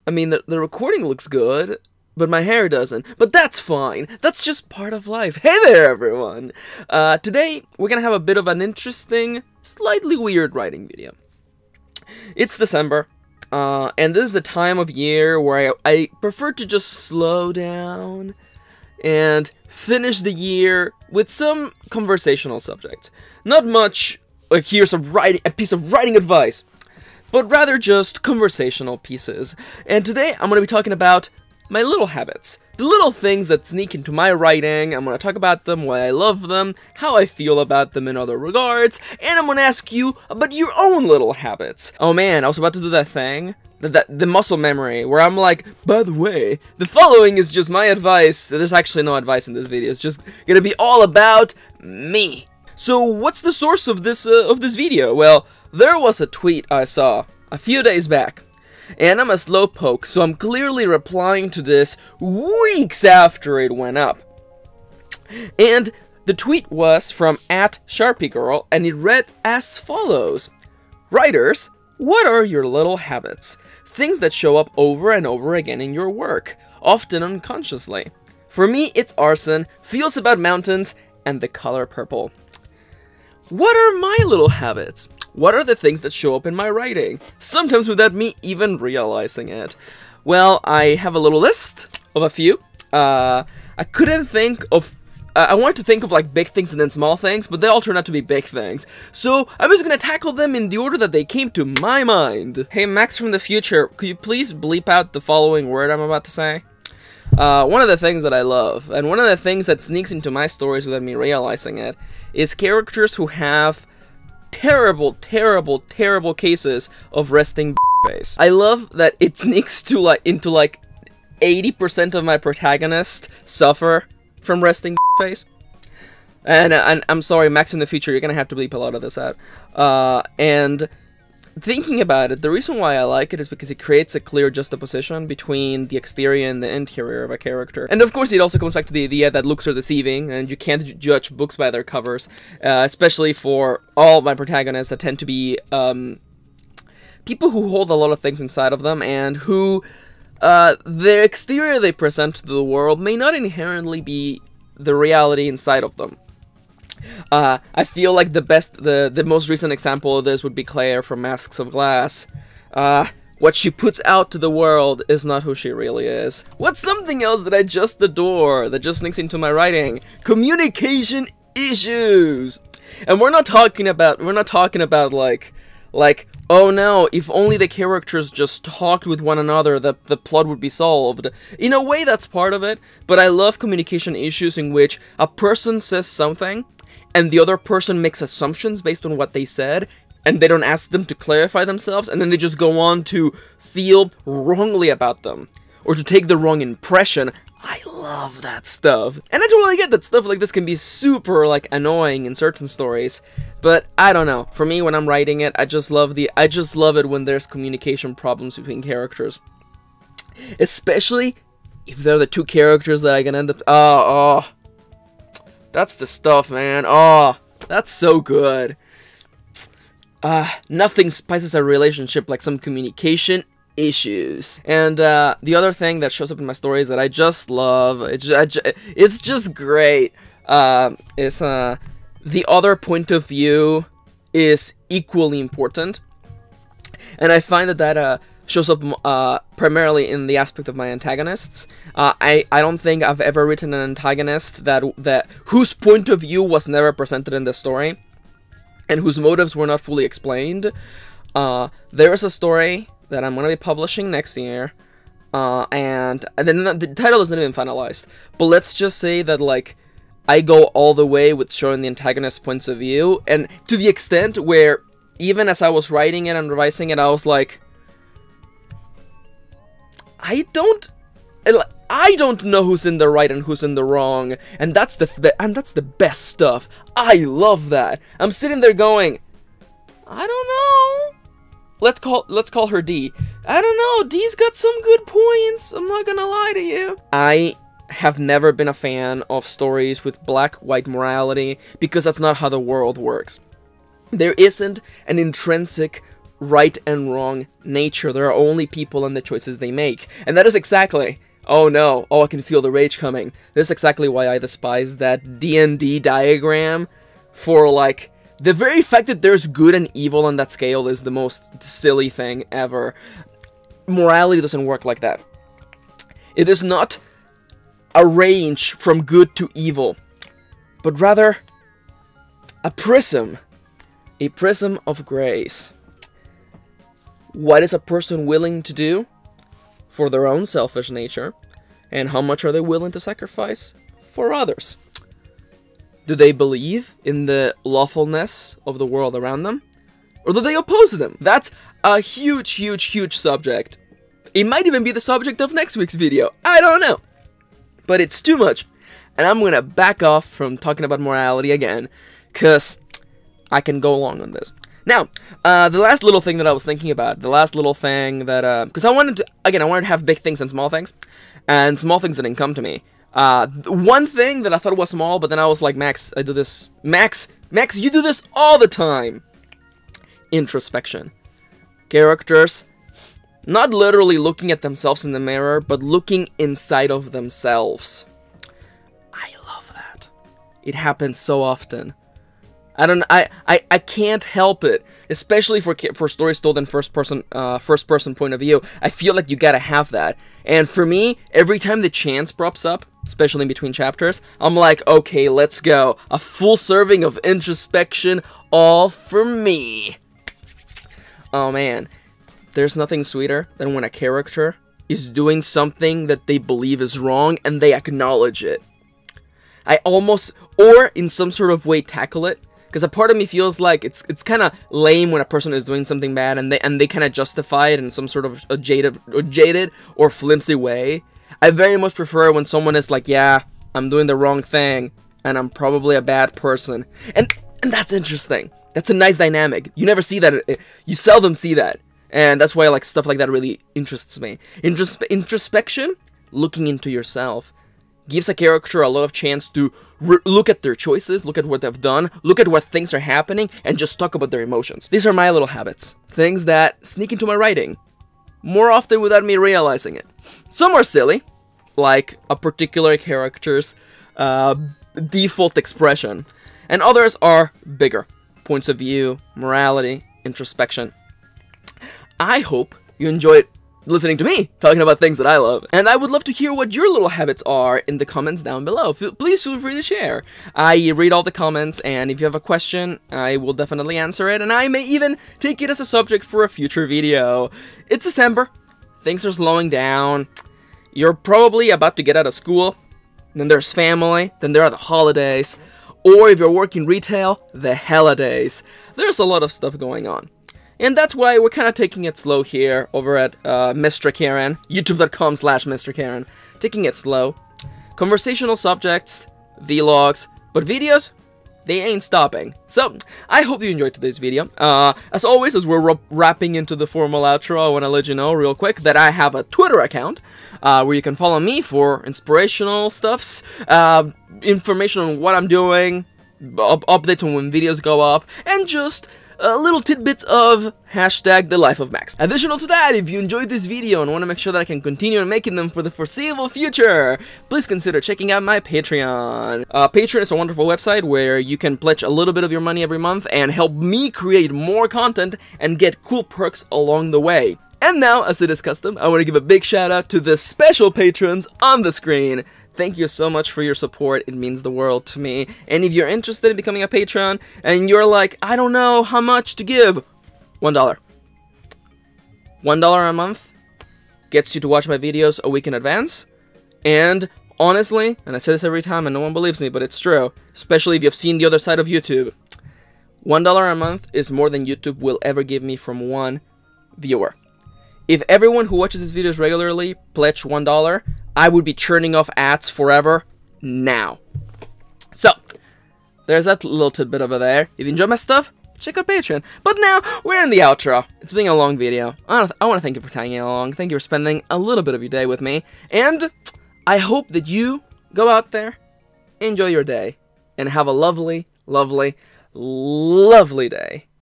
I mean, the recording looks good, but my hair doesn't. But that's fine. That's just part of life. Hey there, everyone! Today, we're gonna have a bit of an interesting, slightly weird writing video. It's December, and this is the time of year where I prefer to just slow down and finish the year with some conversational subjects. Not much, like here's a piece of writing advice, but rather just conversational pieces. And today, I'm going to be talking about my little habits. The little things that sneak into my writing. I'm going to talk about them, why I love them, how I feel about them in other regards, and I'm going to ask you about your own little habits. Oh man, I was about to do that thing, the muscle memory, where I'm like, by the way, the following is just my advice. There's actually no advice in this video, it's just going to be all about me. So what's the source of this video? Well, there was a tweet I saw a few days back, and I'm a slowpoke, so I'm clearly replying to this weeks after it went up. And the tweet was from @SharpieGirl, and it read as follows. Writers, what are your little habits? Things that show up over and over again in your work, often unconsciously. For me, it's arson, feels about mountains, and the color purple. What are my little habits? What are the things that show up in my writing? Sometimes without me even realizing it. Well, I have a little list of a few. I couldn't think of... I wanted to think of like big things and then small things, but they all turned out to be big things. So I'm just gonna tackle them in the order that they came to my mind. Hey, Max from the future, could you please bleep out the following word I'm about to say? One of the things that I love, and one of the things that sneaks into my stories without me realizing it, is characters who have terrible, terrible, terrible cases of resting face. I love that it sneaks to into 80% of my protagonists suffer from resting face. And I'm sorry, Max in the future, you're gonna have to bleep a lot of this out. And thinking about it, the reason why I like it is because it creates a clear juxtaposition between the exterior and the interior of a character. And of course, it also comes back to the idea that looks are deceiving, and you can't judge books by their covers, especially for all my protagonists that tend to be people who hold a lot of things inside of them, and who the exterior they present to the world may not inherently be the reality inside of them. I feel like the most recent example of this would be Claire from Masks of Glass. What she puts out to the world is not who she really is. What's something else that I just adore, that just sneaks into my writing? Communication issues! And we're not talking about like, oh no, if only the characters just talked with one another, the plot would be solved. In a way, that's part of it, but I love communication issues in which a person says something, and the other person makes assumptions based on what they said, and they don't ask them to clarify themselves, and then they just go on to feel wrongly about them, or to take the wrong impression. I love that stuff. And I totally get that stuff like this can be super, annoying in certain stories, but I don't know. For me, when I'm writing it, I just love it when there's communication problems between characters. Especially if they're the two characters that I can end up... That's the stuff, man. Oh, that's so good. Nothing spices a relationship like some communication issues. And the other thing that shows up in my stories that I just love, it's just great, is the other point of view is equally important. And I find that shows up primarily in the aspect of my antagonists. I don't think I've ever written an antagonist that whose point of view was never presented in the story, and whose motives were not fully explained. There is a story that I'm going to be publishing next year, and then the title isn't even finalized, but let's just say that, I go all the way with showing the antagonist's points of view, and to the extent where, even as I was writing it and revising it, I was like, I don't know who's in the right and who's in the wrong, and that's the best stuff. I love that. I'm sitting there going, I don't know. Let's call her D. I don't know. D's got some good points. I'm not gonna lie to you. I have never been a fan of stories with black-white morality because that's not how the world works. There isn't an intrinsic right and wrong nature. There are only people and the choices they make. And that is exactly, oh no, oh I can feel the rage coming. This is exactly why I despise that D&D diagram for like, the very fact that there's good and evil on that scale is the most silly thing ever. Morality doesn't work like that. It is not a range from good to evil, but rather a prism of grace. What is a person willing to do for their own selfish nature, and how much are they willing to sacrifice for others? Do they believe in the lawfulness of the world around them, or do they oppose them? That's a huge, huge, huge subject. It might even be the subject of next week's video. I don't know. But it's too much, and I'm gonna back off from talking about morality again, because I can go along on this. Now, the last little thing that I was thinking about, because I wanted to have big things and small things small things didn't come to me. One thing that I thought was small, but then I was like, Max, I do this. Max, you do this all the time. Introspection. Characters not literally looking at themselves in the mirror, but looking inside of themselves. I love that. It happens so often. I can't help it, especially for stories told in first person point of view. I feel like you gotta have that. And for me, every time the chance props up, especially in between chapters, I'm like, okay, let's go. A full serving of introspection, all for me. Oh man, there's nothing sweeter than when a character is doing something that they believe is wrong and they acknowledge it. I almost, or in some sort of way tackle it. Because a part of me feels like it's kind of lame when a person is doing something bad and they kind of justify it in some sort of a jaded or flimsy way. I very much prefer when someone is like, yeah, I'm doing the wrong thing and I'm probably a bad person. And that's interesting. That's a nice dynamic. You never see that. You seldom see that. And that's why like stuff like that really interests me. Introspection, looking into yourself, gives a character a lot of chance to look at their choices, look at what they've done, look at what things are happening, and just talk about their emotions. These are my little habits. Things that sneak into my writing, more often without me realizing it. Some are silly, like a particular character's default expression, and others are bigger. Points of view, morality, introspection. I hope you enjoyed listening to me talking about things that I love, and I would love to hear what your little habits are in the comments down below. Please feel free to share. I read all the comments, and if you have a question, I will definitely answer it, and I may even take it as a subject for a future video. It's December, things are slowing down, you're probably about to get out of school, then there's family, then there are the holidays, or if you're working retail, the holidays. There's a lot of stuff going on. And that's why we're kind of taking it slow here over at Mr. Karen, youtube.com/Mr. Karen. Taking it slow. Conversational subjects, vlogs, but videos, they ain't stopping. So, I hope you enjoyed today's video. As always, as we're wrapping into the formal outro, I want to let you know real quick that I have a Twitter account where you can follow me for inspirational stuffs, information on what I'm doing, updates on when videos go up, and just little tidbits of #TheLifeOfMax. Additional to that, if you enjoyed this video and want to make sure that I can continue making them for the foreseeable future, please consider checking out my Patreon. Patreon is a wonderful website where you can pledge a little bit of your money every month and help me create more content and get cool perks along the way. And now, as it is custom, I want to give a big shout out to the special patrons on the screen. Thank you so much for your support, it means the world to me. And if you're interested in becoming a patron, and you're like, I don't know how much to give, $1. $1 a month gets you to watch my videos a week in advance. And honestly, and I say this every time and no one believes me, but it's true, especially if you've seen the other side of YouTube, $1 a month is more than YouTube will ever give me from one viewer. If everyone who watches these videos regularly pledged $1, I would be churning off ads forever now. So, there's that little tidbit over there. If you enjoy my stuff, check out Patreon. But now, we're in the outro. It's been a long video. I want to thank you for tagging along. Thank you for spending a little bit of your day with me. And I hope that you go out there, enjoy your day, and have a lovely, lovely, lovely day.